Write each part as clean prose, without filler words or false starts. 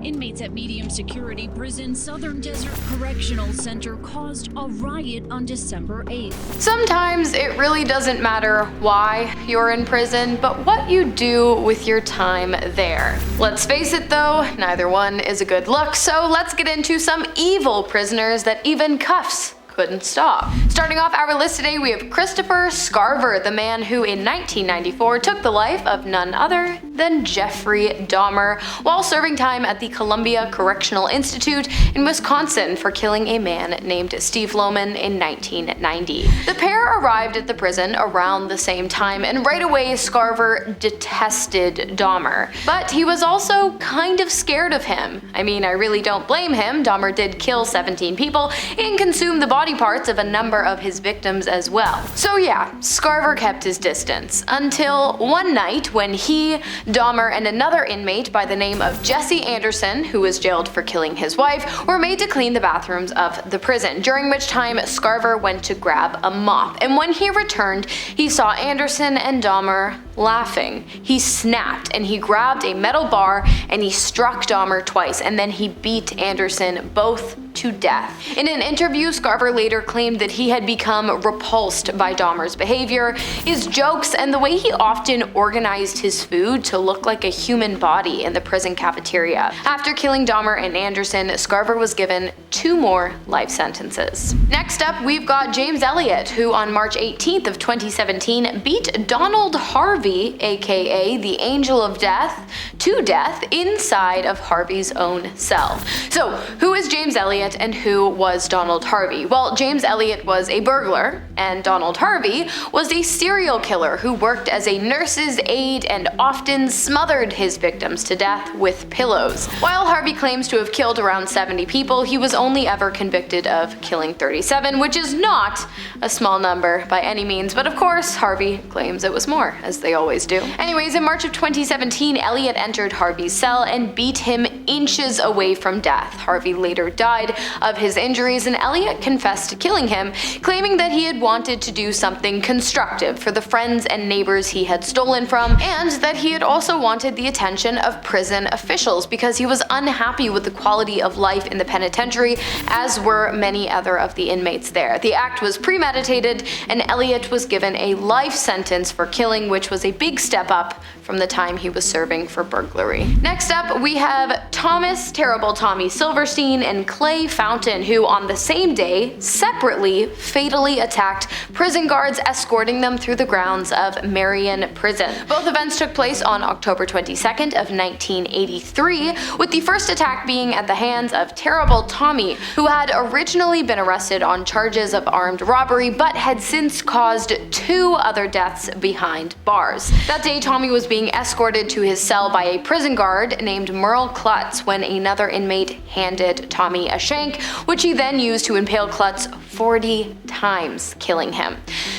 Inmates at medium security prison Southern Desert Correctional Center caused a riot on December 8th. Sometimes it really doesn't matter why you're in prison, but what you do with your time there. Let's face it though, neither one is a good look, so let's get into some evil prisoners that even cuffs couldn't stop. Starting off our list today, we have Christopher Scarver, the man who in 1994 took the life of none other than Jeffrey Dahmer while serving time at the Columbia Correctional Institute in Wisconsin for killing a man named Steve Loman in 1990. The pair arrived at the prison around the same time, and right away Scarver detested Dahmer. But he was also kind of scared of him. I mean, I really don't blame him. Dahmer did kill 17 people and consume the body parts of a number of his victims as well. So yeah, Scarver kept his distance until one night when he, Dahmer, and another inmate by the name of Jesse Anderson, who was jailed for killing his wife, were made to clean the bathrooms of the prison, during which time Scarver went to grab a mop. And when he returned, he saw Anderson and Dahmer laughing. He snapped and he grabbed a metal bar and he struck Dahmer twice, and then he beat Anderson both to death. In an interview, Scarver later claimed that he had become repulsed by Dahmer's behavior, his jokes, and the way he often organized his food to look like a human body in the prison cafeteria. After killing Dahmer and Anderson, Scarver was given 2 more life sentences. Next up, we've got James Elliott, who on March 18th of 2017 beat Donald Harvey, aka the Angel of Death, to death inside of Harvey's own cell. So, who is James Elliott and who was Donald Harvey? Well, James Elliott was a burglar, and Donald Harvey was a serial killer who worked as a nurse's aide and often smothered his victims to death with pillows. While Harvey claims to have killed around 70 people, he was only ever convicted of killing 37, which is not a small number by any means, but of course Harvey claims it was more, as they always do. Anyways, in March of 2017, Elliott entered Harvey's cell and beat him inches away from death. Harvey later died of his injuries, and Elliott confessed to killing him, claiming that he had wanted to do something constructive for the friends and neighbors he had stolen from, and that he had also wanted the attention of prison officials because he was unhappy with the quality of life in the penitentiary, as were many other of the inmates there. The act was premeditated, and Elliott was given a life sentence for killing, which was a big step up from the time he was serving for burglary. Next up, we have Thomas Terrible Tommy Silverstein and Clay Fountain, who on the same day, separately, fatally attacked prison guards escorting them through the grounds of Marion Prison. Both events took place on October 22nd of 1983, with the first attack being at the hands of Terrible Tommy, who had originally been arrested on charges of armed robbery, but had since caused 2 other deaths behind bars. That day, Tommy was being escorted to his cell by a prison guard named Merle Klutz when another inmate handed Tommy a shank, which he then used to impale Klutz 40 times, killing him.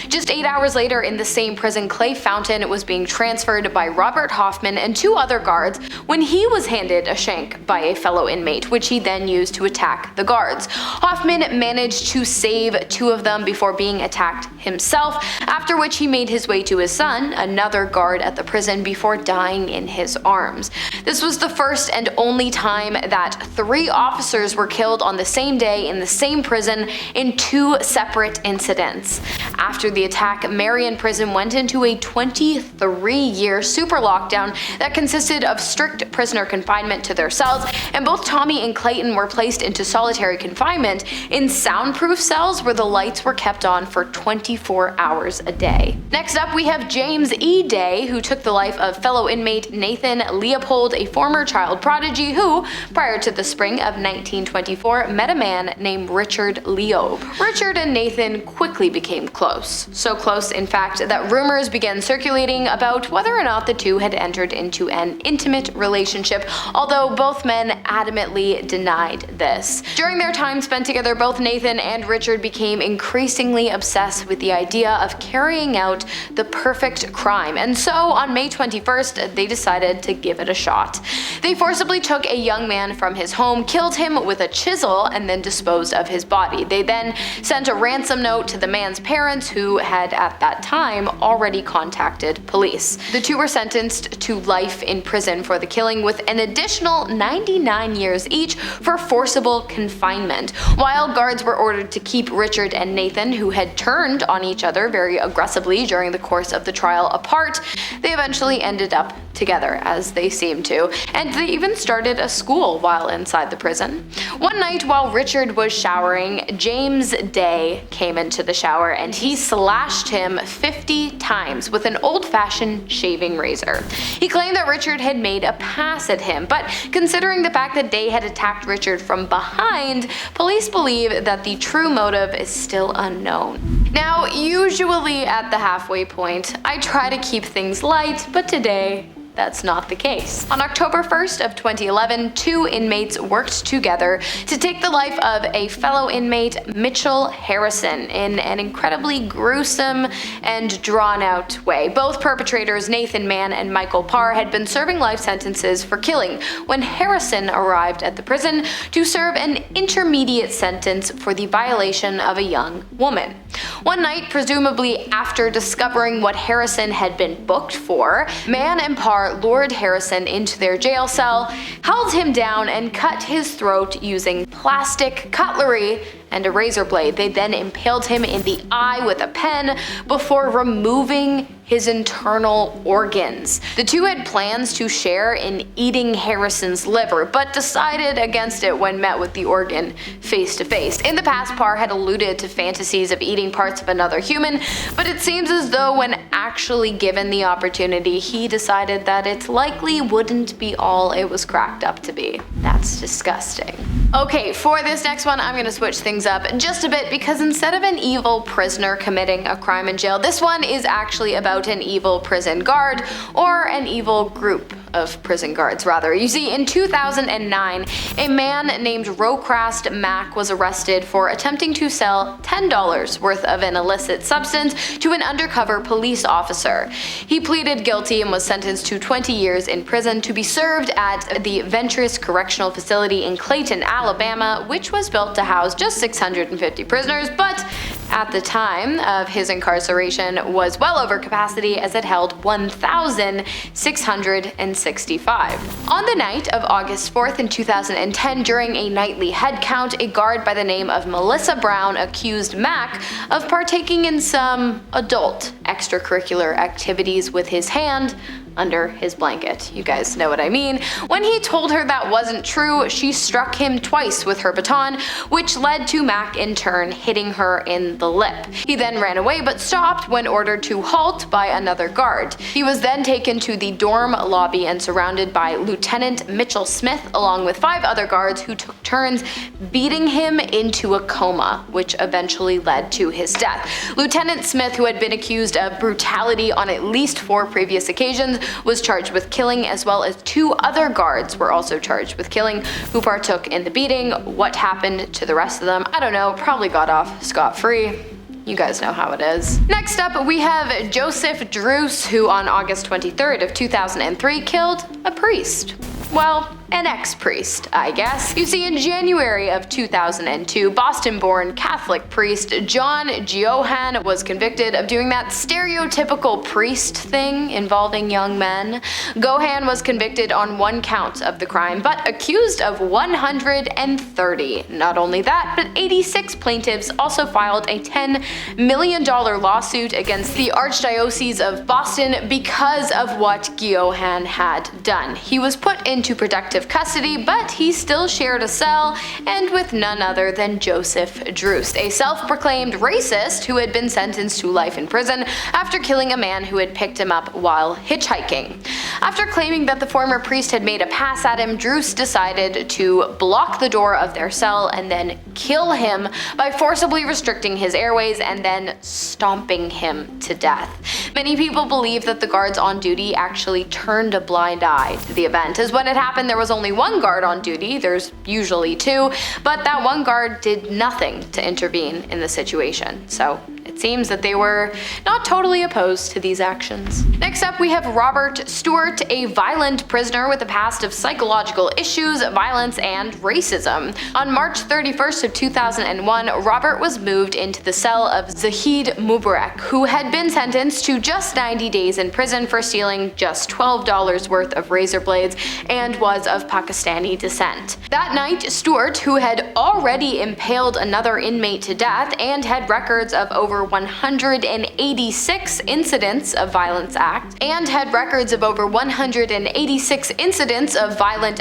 Just 8 hours later, in the same prison, Clay Fountain was being transferred by Robert Hoffman and 2 other guards when he was handed a shank by a fellow inmate, which he then used to attack the guards. Hoffman managed to save 2 of them before being attacked himself, after which he made his way to his son, another guard at the prison, before dying in his arms. This was the first and only time that 3 officers were killed on the same day in the same prison in 2 separate incidents. After the attack, Marion Prison went into a 23-year super lockdown that consisted of strict prisoner confinement to their cells, and both Tommy and Clayton were placed into solitary confinement in soundproof cells where the lights were kept on for 24 hours a day. Next up, we have James E. Day, who took the life of fellow inmate Nathan Leopold, a former child prodigy who, prior to the spring of 1924, met a man named Richard Leob. Richard and Nathan quickly became close. So close, in fact, that rumors began circulating about whether or not the two had entered into an intimate relationship, although both men adamantly denied this. During their time spent together, both Nathan and Richard became increasingly obsessed with the idea of carrying out the perfect crime, and so on May 21st, they decided to give it a shot. They forcibly took a young man from his home, killed him with a chisel, and then disposed of his body. They then sent a ransom note to the man's parents, who who had at that time already contacted police. The two were sentenced to life in prison for the killing, with an additional 99 years each for forcible confinement. While guards were ordered to keep Richard and Nathan, who had turned on each other very aggressively during the course of the trial, apart, they eventually ended up together, as they seemed to, and they even started a school while inside the prison. One night while Richard was showering, James Day came into the shower and he slashed him 50 times with an old-fashioned shaving razor. He claimed that Richard had made a pass at him, but considering the fact that Day had attacked Richard from behind, police believe that the true motive is still unknown. Now, usually at the halfway point, I try to keep things light, but today, that's not the case. On October 1st of 2011, two inmates worked together to take the life of a fellow inmate, Mitchell Harrison, in an incredibly gruesome and drawn-out way. Both perpetrators, Nathan Mann and Michael Parr, had been serving life sentences for killing when Harrison arrived at the prison to serve an intermediate sentence for the violation of a young woman. One night, presumably after discovering what Harrison had been booked for, Mann and Parr lured Harrison into their jail cell, held him down, and cut his throat using plastic cutlery and a razor blade. They then impaled him in the eye with a pen before removing his internal organs. The two had plans to share in eating Harrison's liver, but decided against it when met with the organ face to face. In the past, Parr had alluded to fantasies of eating parts of another human, but it seems as though when actually given the opportunity, he decided that it likely wouldn't be all it was cracked up to be. That's disgusting. Okay, for this next one, I'm gonna switch things up just a bit, because instead of an evil prisoner committing a crime in jail, this one is actually about an evil prison guard, or an evil group of prison guards rather. You see, in 2009, a man named Rocrast Mack was arrested for attempting to sell $10 worth of an illicit substance to an undercover police officer. He pleaded guilty and was sentenced to 20 years in prison to be served at the Ventress Correctional Facility in Clayton, Alabama, which was built to house just 650 prisoners, but at the time of his incarceration was well over capacity, as it held 1,665. On the night of August 4th in 2010, during a nightly head count, a guard by the name of Melissa Brown accused Mack of partaking in some adult extracurricular activities with his hand under his blanket. You guys know what I mean. When he told her that wasn't true, she struck him twice with her baton, which led to Mack in turn hitting her in the lip. He then ran away, but stopped when ordered to halt by another guard. He was then taken to the dorm lobby and surrounded by Lieutenant Mitchell Smith, along with 5 other guards who took turns beating him into a coma, which eventually led to his death. Lieutenant Smith, who had been accused of brutality on at least 4 previous occasions, was charged with killing, as well as 2 other guards were also charged with killing who partook in the beating. What happened to the rest of them, I don't know, probably got off scot-free. You guys know how it is. Next up, we have Joseph Druce, who on August 23rd of 2003 killed a priest. Well, an ex-priest, I guess. You see, in January of 2002, Boston-born Catholic priest John Geohan was convicted of doing that stereotypical priest thing involving young men. Gohan was convicted on 1 count of the crime, but accused of 130. Not only that, but 86 plaintiffs also filed a $10 million lawsuit against the Archdiocese of Boston because of what Geohan had done. He was put into protective custody, but he still shared a cell, and with none other than Joseph Druce, a self-proclaimed racist who had been sentenced to life in prison after killing a man who had picked him up while hitchhiking. After claiming that the former priest had made a pass at him, Druce decided to block the door of their cell and then kill him by forcibly restricting his airways and then stomping him to death. Many people believe that the guards on duty actually turned a blind eye to the event, as when it happened there was only 1 guard on duty. There's usually 2, but that 1 guard did nothing to intervene in the situation, so it seems that they were not totally opposed to these actions. Next up, we have Robert Stewart, a violent prisoner with a past of psychological issues, violence, and racism. On March 31st of 2001, Robert was moved into the cell of Zahid Mubarak, who had been sentenced to just 90 days in prison for stealing just $12 worth of razor blades and was of Pakistani descent. That night, Stewart, who had already impaled another inmate to death and had records of over 186 incidents of violent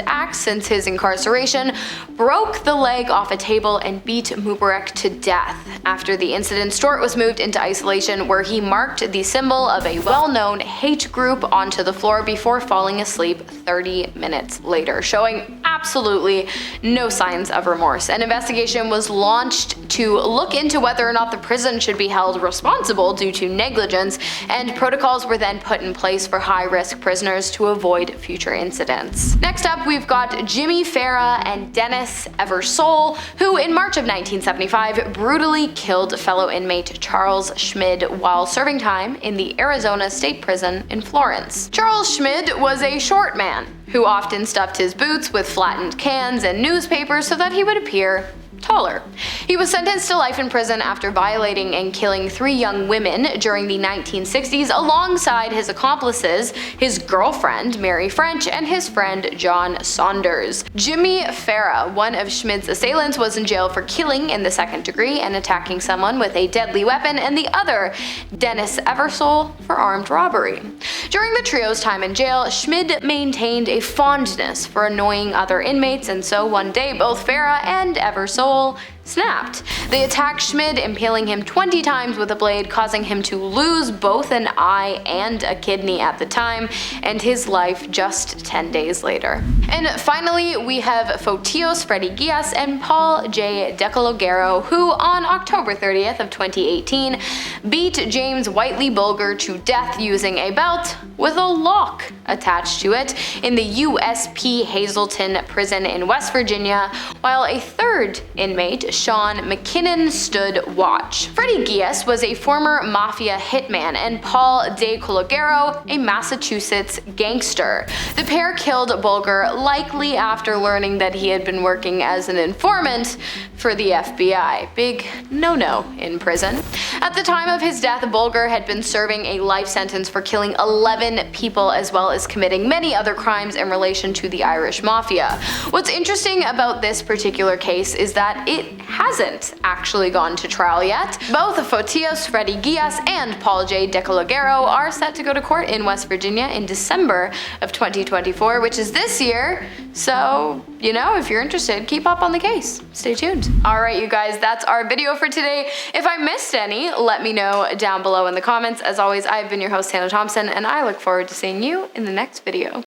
acts since his incarceration, broke the leg off a table and beat Mubarak to death. After the incident, Stewart was moved into isolation, where he marked the symbol of a well-known hate group onto the floor before falling asleep 30 minutes later, showing absolutely no signs of remorse. An investigation was launched to look into whether or not the prison should be held responsible due to negligence, and protocols were then put in place for high-risk prisoners to avoid future incidents. Next up, we've got Jimmy Farah and Dennis Eversole, who in March of 1975 brutally killed fellow inmate Charles Shmidt while serving time in the Arizona State Prison in Florence. Charles Shmidt was a short man who often stuffed his boots with flattened cans and newspapers so that he would appear taller. He was sentenced to life in prison after violating and killing 3 young women during the 1960s alongside his accomplices, his girlfriend Mary French and his friend John Saunders. Jimmy Farah, one of Schmidt's assailants, was in jail for killing in the 2nd degree and attacking someone with a deadly weapon, and the other, Dennis Eversole, for armed robbery. During the trio's time in jail, Schmidt maintained a fondness for annoying other inmates, and so one day both Farah and Eversole snapped. They attacked Schmidt, impaling him 20 times with a blade, causing him to lose both an eye and a kidney at the time, and his life just 10 days later. And finally, we have Fotios Geas and Paul J. DeCologero, who on October 30th of 2018 beat James Whiteley Bulger to death using a belt with a lock attached to it in the USP Hazleton prison in West Virginia, while a 3rd inmate, Sean McKinnon, stood watch. Geas was a former mafia hitman and Paul DeCologero a Massachusetts gangster. The pair killed Bulger likely after learning that he had been working as an informant for the FBI. Big no-no in prison. At the time of his death, Bulger had been serving a life sentence for killing 11 people as well as committing many other crimes in relation to the Irish Mafia. What's interesting about this particular case is that it hasn't actually gone to trial yet. Both Fotios Geas and Paul J. DeCologero are set to go to court in West Virginia in December of 2024, which is this year, so, you know, if you're interested, keep up on the case. Stay tuned. Alright you guys, that's our video for today. If I missed any, let me know down below in the comments. As always, I've been your host, Hannah Thompson, and I look forward to seeing you in the next video.